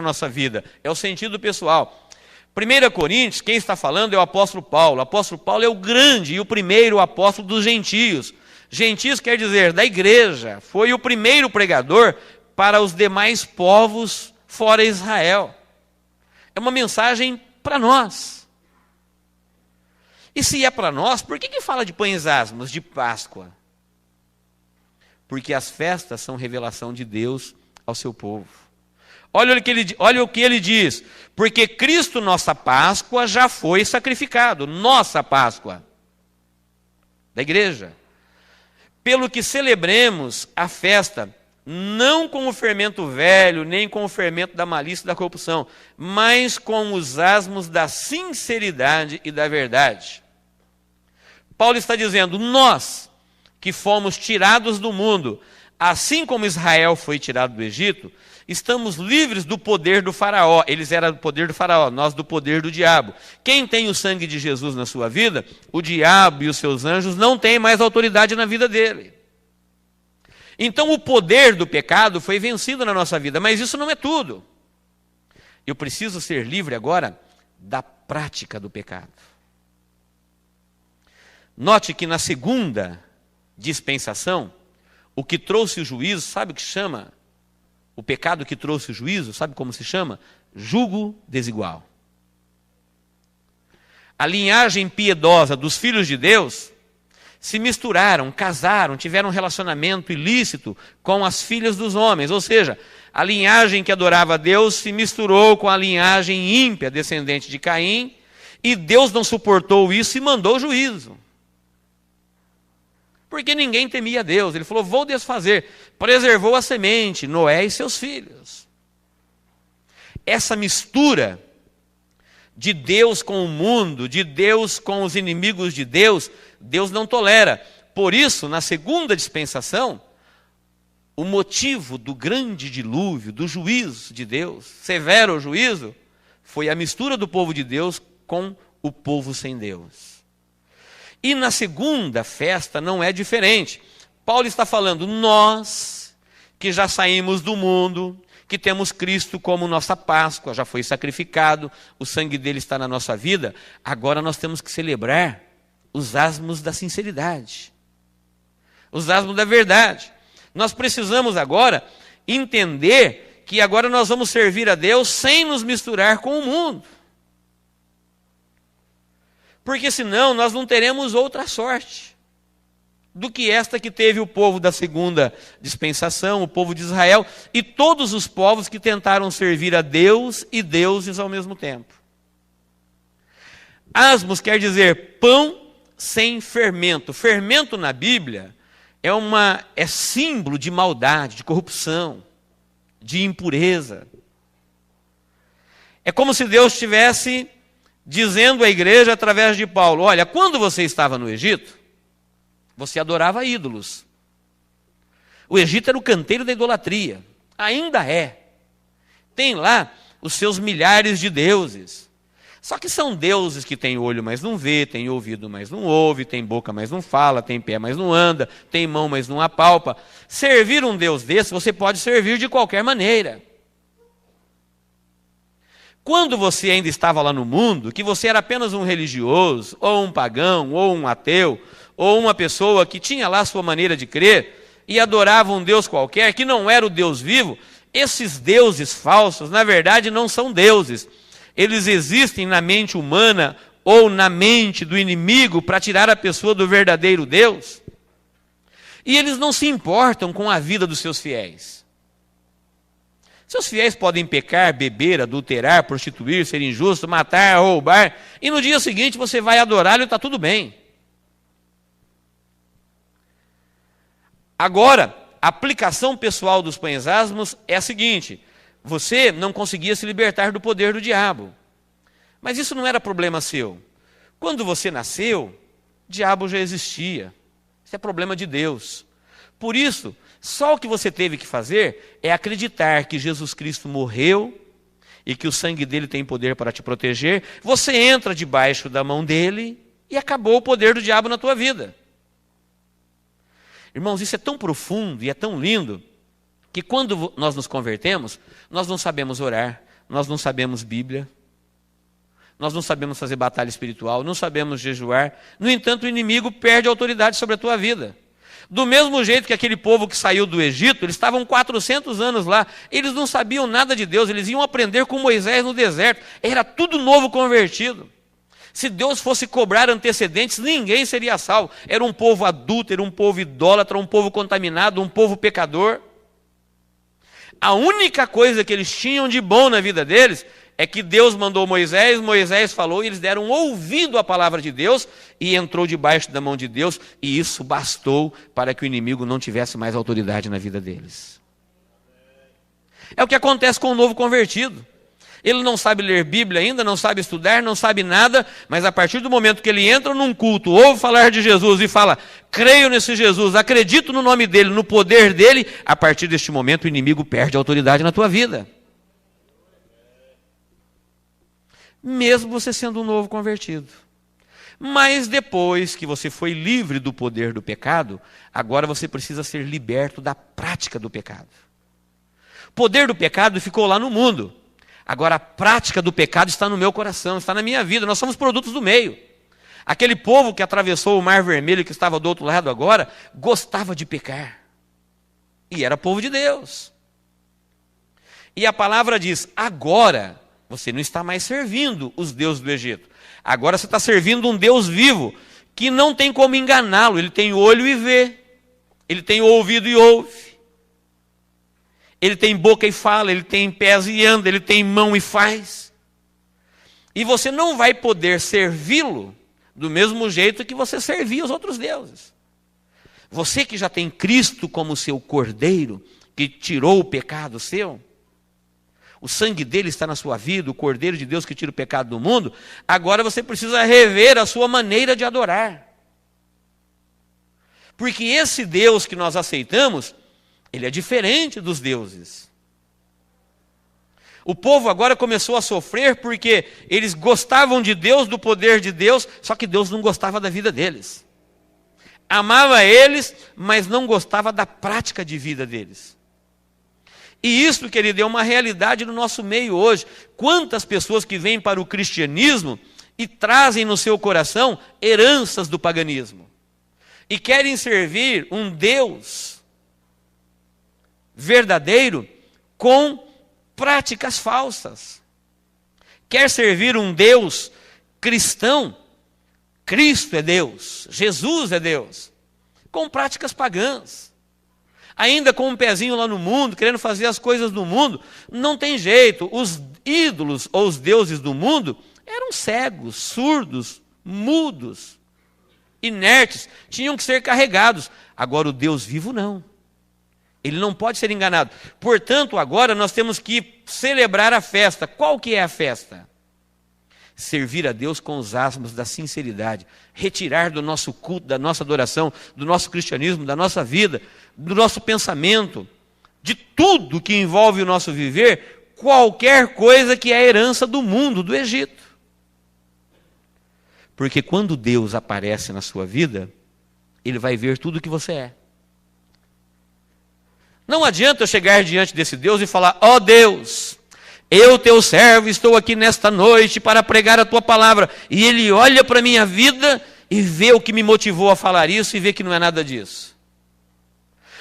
na nossa vida, é o sentido pessoal. 1 Coríntios, quem está falando é o apóstolo Paulo. O apóstolo Paulo é o grande e o primeiro apóstolo dos gentios. Gentios quer dizer da igreja. Foi o primeiro pregador para os demais povos fora Israel. É uma mensagem para nós. E se é para nós, por que fala de pães asmos, de Páscoa? Porque as festas são revelação de Deus ao seu povo. Olha o que ele diz. Porque Cristo, nossa Páscoa, já foi sacrificado. Nossa Páscoa. Da igreja. Pelo que celebremos a festa, não com o fermento velho, nem com o fermento da malícia e da corrupção, mas com os asmos da sinceridade e da verdade. Paulo está dizendo, nós que fomos tirados do mundo, assim como Israel foi tirado do Egito, estamos livres do poder do faraó. Eles eram do poder do faraó, nós do poder do diabo. Quem tem o sangue de Jesus na sua vida, o diabo e os seus anjos não têm mais autoridade na vida dele. Então o poder do pecado foi vencido na nossa vida, mas isso não é tudo. Eu preciso ser livre agora da prática do pecado. Note que na segunda dispensação, o que trouxe o juízo, sabe o que chama? O pecado que trouxe o juízo, sabe como se chama? Jugo desigual. A linhagem piedosa dos filhos de Deus se misturaram, casaram, tiveram um relacionamento ilícito com as filhas dos homens. Ou seja, a linhagem que adorava a Deus se misturou com a linhagem ímpia, descendente de Caim, e Deus não suportou isso e mandou juízo. Porque ninguém temia Deus. Ele falou, vou desfazer. Preservou a semente, Noé e seus filhos. Essa mistura de Deus com o mundo, de Deus com os inimigos de Deus, Deus não tolera. Por isso, na segunda dispensação, o motivo do grande dilúvio, do juízo de Deus, severo juízo, foi a mistura do povo de Deus com o povo sem Deus. E na segunda festa não é diferente. Paulo está falando, nós que já saímos do mundo, que temos Cristo como nossa Páscoa, já foi sacrificado, o sangue dele está na nossa vida, agora nós temos que celebrar os asmos da sinceridade, os asmos da verdade. Nós precisamos agora entender que agora nós vamos servir a Deus sem nos misturar com o mundo. Porque senão nós não teremos outra sorte do que esta que teve o povo da segunda dispensação, o povo de Israel, e todos os povos que tentaram servir a Deus e deuses ao mesmo tempo. Asmos quer dizer pão sem fermento. Fermento na Bíblia é símbolo de maldade, de corrupção, de impureza. É como se Deus estivesse dizendo à igreja através de Paulo, olha, quando você estava no Egito, você adorava ídolos. O Egito era o canteiro da idolatria. Ainda é. Tem lá os seus milhares de deuses. Só que são deuses que têm olho, mas não vê, têm ouvido, mas não ouve, têm boca, mas não fala, têm pé, mas não anda, têm mão, mas não apalpa. Servir um Deus desse, você pode servir de qualquer maneira. Quando você ainda estava lá no mundo, que você era apenas um religioso, ou um pagão, ou um ateu, ou uma pessoa que tinha lá a sua maneira de crer, e adorava um Deus qualquer, que não era o Deus vivo, esses deuses falsos, na verdade, não são deuses. Eles existem na mente humana, ou na mente do inimigo, para tirar a pessoa do verdadeiro Deus. E eles não se importam com a vida dos seus fiéis. Seus fiéis podem pecar, beber, adulterar, prostituir, ser injusto, matar, roubar, e no dia seguinte você vai adorá-lo e está tudo bem. Agora, a aplicação pessoal dos pães asmos é a seguinte, você não conseguia se libertar do poder do diabo, mas isso não era problema seu. Quando você nasceu, o diabo já existia, isso é problema de Deus. Por isso, só o que você teve que fazer é acreditar que Jesus Cristo morreu e que o sangue dele tem poder para te proteger. Você entra debaixo da mão dele e acabou o poder do diabo na tua vida. Irmãos, isso é tão profundo e é tão lindo que quando nós nos convertemos, nós não sabemos orar, nós não sabemos Bíblia, nós não sabemos fazer batalha espiritual, não sabemos jejuar. No entanto, o inimigo perde a autoridade sobre a tua vida. Do mesmo jeito que aquele povo que saiu do Egito, eles estavam 400 anos lá, eles não sabiam nada de Deus, eles iam aprender com Moisés no deserto, era tudo novo convertido. Se Deus fosse cobrar antecedentes, ninguém seria salvo. Era um povo adúltero, um povo idólatra, um povo contaminado, um povo pecador. A única coisa que eles tinham de bom na vida deles é que Deus mandou Moisés, Moisés falou e eles deram ouvido à palavra de Deus e entrou debaixo da mão de Deus, e isso bastou para que o inimigo não tivesse mais autoridade na vida deles. É o que acontece com o novo convertido. Ele não sabe ler Bíblia ainda, não sabe estudar, não sabe nada, mas a partir do momento que ele entra num culto, ouve falar de Jesus e fala, creio nesse Jesus, acredito no nome dele, no poder dele, a partir deste momento o inimigo perde a autoridade na tua vida. Mesmo você sendo um novo convertido. Mas depois que você foi livre do poder do pecado, agora você precisa ser liberto da prática do pecado. O poder do pecado ficou lá no mundo. Agora a prática do pecado está no meu coração, está na minha vida. Nós somos produtos do meio. Aquele povo que atravessou o Mar Vermelho, que estava do outro lado agora, gostava de pecar. E era povo de Deus. E a palavra diz, agora você não está mais servindo os deuses do Egito. Agora você está servindo um Deus vivo, que não tem como enganá-lo. Ele tem olho e vê. Ele tem ouvido e ouve. Ele tem boca e fala. Ele tem pés e anda. Ele tem mão e faz. E você não vai poder servi-lo do mesmo jeito que você servia os outros deuses. Você que já tem Cristo como seu cordeiro, que tirou o pecado seu, o sangue dele está na sua vida, o Cordeiro de Deus que tira o pecado do mundo, agora você precisa rever a sua maneira de adorar. Porque esse Deus que nós aceitamos, ele é diferente dos deuses. O povo agora começou a sofrer porque eles gostavam de Deus, do poder de Deus, só que Deus não gostava da vida deles. Amava eles, mas não gostava da prática de vida deles. E isso, querido, é uma realidade no nosso meio hoje. Quantas pessoas que vêm para o cristianismo e trazem no seu coração heranças do paganismo. E querem servir um Deus verdadeiro com práticas falsas. Quer servir um Deus cristão, Cristo é Deus, Jesus é Deus, com práticas pagãs. Ainda com um pezinho lá no mundo, querendo fazer as coisas do mundo, não tem jeito. Os ídolos ou os deuses do mundo eram cegos, surdos, mudos, inertes, tinham que ser carregados. Agora o Deus vivo não. Ele não pode ser enganado. Portanto, agora nós temos que celebrar a festa. Qual que é a festa? Servir a Deus com os asmos da sinceridade, retirar do nosso culto, da nossa adoração, do nosso cristianismo, da nossa vida, do nosso pensamento, de tudo que envolve o nosso viver, qualquer coisa que é a herança do mundo, do Egito. Porque quando Deus aparece na sua vida, Ele vai ver tudo o que você é. Não adianta eu chegar diante desse Deus e falar, ó Deus, eu, teu servo, estou aqui nesta noite para pregar a tua palavra. E ele olha para a minha vida e vê o que me motivou a falar isso e vê que não é nada disso.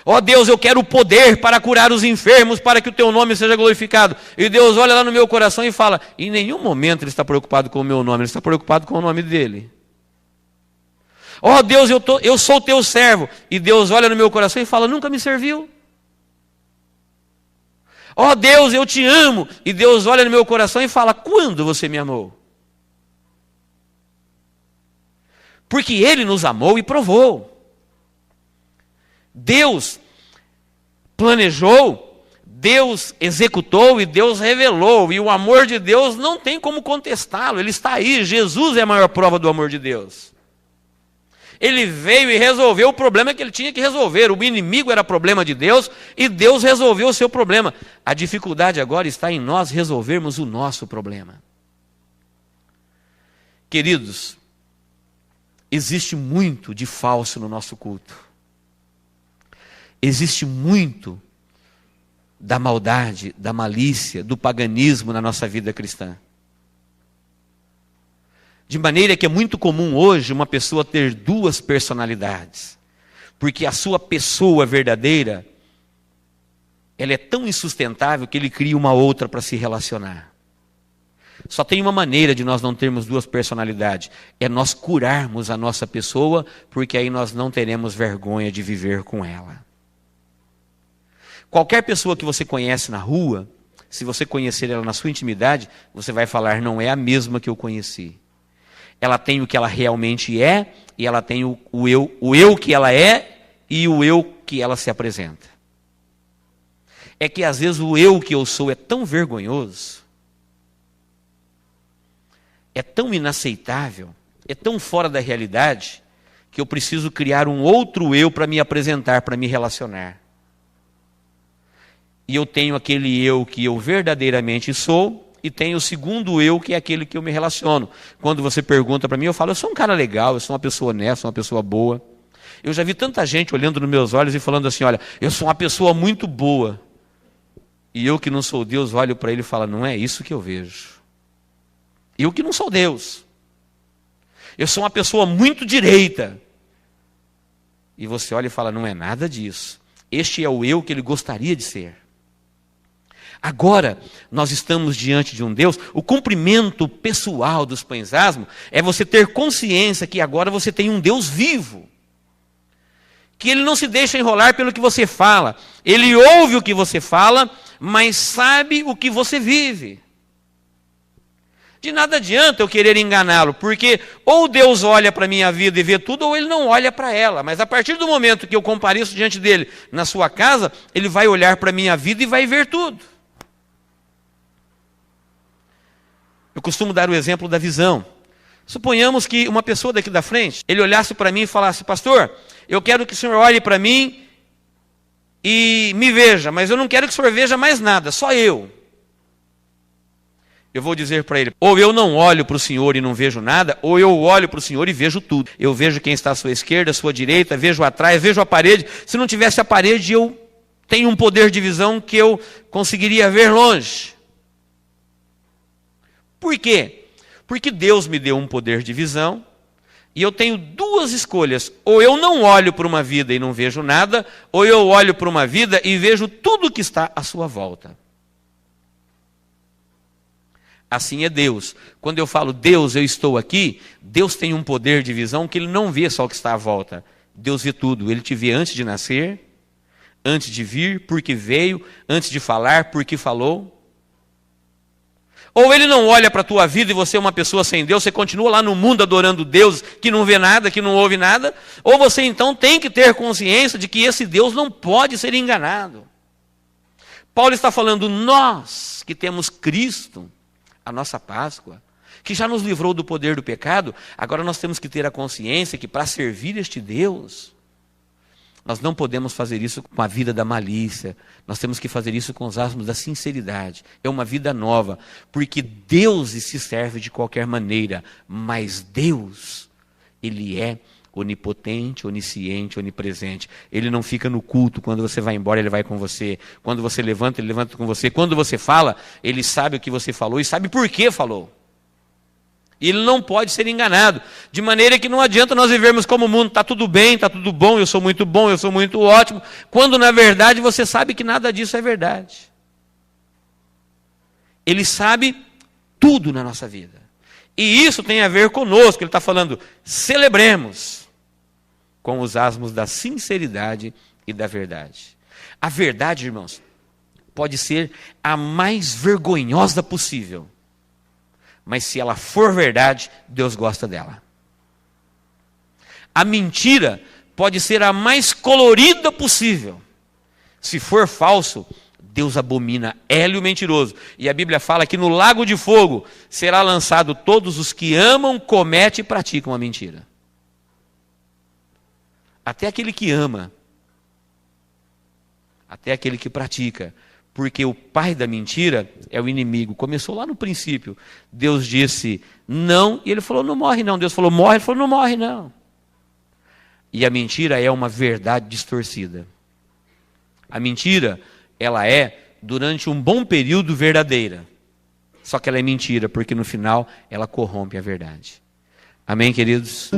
Ó Deus, eu quero o poder para curar os enfermos, para que o teu nome seja glorificado. E Deus olha lá no meu coração e fala, em nenhum momento ele está preocupado com o meu nome, ele está preocupado com o nome dele. Ó Deus, eu sou teu servo. E Deus olha no meu coração e fala, nunca me serviu. Ó Deus, eu te amo. E Deus olha no meu coração e fala, quando você me amou? Porque Ele nos amou e provou. Deus planejou, Deus executou e Deus revelou. E o amor de Deus não tem como contestá-lo, Ele está aí. Jesus é a maior prova do amor de Deus. Ele veio e resolveu o problema que ele tinha que resolver. O inimigo era problema de Deus e Deus resolveu o seu problema. A dificuldade agora está em nós resolvermos o nosso problema. Queridos, existe muito de falso no nosso culto. Existe muito da maldade, da malícia, do paganismo na nossa vida cristã. De maneira que é muito comum hoje uma pessoa ter duas personalidades, porque a sua pessoa verdadeira, ela é tão insustentável que ele cria uma outra para se relacionar. Só tem uma maneira de nós não termos duas personalidades, é nós curarmos a nossa pessoa, porque aí nós não teremos vergonha de viver com ela. Qualquer pessoa que você conhece na rua, se você conhecer ela na sua intimidade, você vai falar, não é a mesma que eu conheci. Ela tem o que ela realmente é, e ela tem o eu que ela é, e o eu que ela se apresenta. É que às vezes o eu que eu sou é tão vergonhoso, é tão inaceitável, é tão fora da realidade, que eu preciso criar um outro eu para me apresentar, para me relacionar. E eu tenho aquele eu que eu verdadeiramente sou, e tenho o segundo eu, que é aquele que eu me relaciono. Quando você pergunta para mim, eu falo, eu sou um cara legal, eu sou uma pessoa honesta, uma pessoa boa. Eu já vi tanta gente olhando nos meus olhos e falando assim, olha, eu sou uma pessoa muito boa. E eu que não sou Deus, olho para ele e falo, não é isso que eu vejo. Eu que não sou Deus. Eu sou uma pessoa muito direita. E você olha e fala, não é nada disso. Este é o eu que ele gostaria de ser. Agora, nós estamos diante de um Deus, o cumprimento pessoal dos pães asmos é você ter consciência que agora você tem um Deus vivo. Que ele não se deixa enrolar pelo que você fala. Ele ouve o que você fala, mas sabe o que você vive. De nada adianta eu querer enganá-lo, porque ou Deus olha para a minha vida e vê tudo, ou ele não olha para ela. Mas a partir do momento que eu compareço diante dele na sua casa, ele vai olhar para a minha vida e vai ver tudo. Eu costumo dar o exemplo da visão. Suponhamos que uma pessoa daqui da frente, ele olhasse para mim e falasse, pastor, eu quero que o senhor olhe para mim e me veja, mas eu não quero que o senhor veja mais nada, só eu. Eu vou dizer para ele, ou eu não olho para o senhor e não vejo nada, ou eu olho para o senhor e vejo tudo. Eu vejo quem está à sua esquerda, à sua direita, vejo atrás, vejo a parede. Se não tivesse a parede, eu tenho um poder de visão que eu conseguiria ver longe. Por quê? Porque Deus me deu um poder de visão e eu tenho duas escolhas. Ou eu não olho para uma vida e não vejo nada, ou eu olho para uma vida e vejo tudo que está à sua volta. Assim é Deus. Quando eu falo Deus, eu estou aqui, Deus tem um poder de visão que ele não vê só o que está à volta. Deus vê tudo. Ele te vê antes de nascer, antes de vir, porque veio, antes de falar, porque falou. Ou ele não olha para a tua vida e você é uma pessoa sem Deus, você continua lá no mundo adorando Deus que não vê nada, que não ouve nada. Ou você então tem que ter consciência de que esse Deus não pode ser enganado. Paulo está falando, nós que temos Cristo, a nossa Páscoa, que já nos livrou do poder do pecado, agora nós temos que ter a consciência que para servir este Deus, nós não podemos fazer isso com a vida da malícia, nós temos que fazer isso com os asmos da sinceridade. É uma vida nova, porque Deus se serve de qualquer maneira, mas Deus, Ele é onipotente, onisciente, onipresente. Ele não fica no culto, quando você vai embora, Ele vai com você. Quando você levanta, Ele levanta com você. Quando você fala, Ele sabe o que você falou e sabe por que falou. E ele não pode ser enganado. De maneira que não adianta nós vivermos como o mundo, está tudo bem, está tudo bom, eu sou muito ótimo, quando na verdade você sabe que nada disso é verdade. Ele sabe tudo na nossa vida. E isso tem a ver conosco. Ele está falando, celebremos com os asmos da sinceridade e da verdade. A verdade, irmãos, pode ser a mais vergonhosa possível. Mas se ela for verdade, Deus gosta dela. A mentira pode ser a mais colorida possível. Se for falso, Deus abomina ela e o mentiroso. E a Bíblia fala que no lago de fogo será lançado todos os que amam, cometem e praticam a mentira. Até aquele que ama. Até aquele que pratica. Porque o pai da mentira é o inimigo. Começou lá no princípio. Deus disse não, e ele falou, não morre não. Deus falou, morre, ele falou, não morre não. E a mentira é uma verdade distorcida. A mentira, ela é durante um bom período, verdadeira. Só que ela é mentira, porque no final ela corrompe a verdade. Amém, queridos?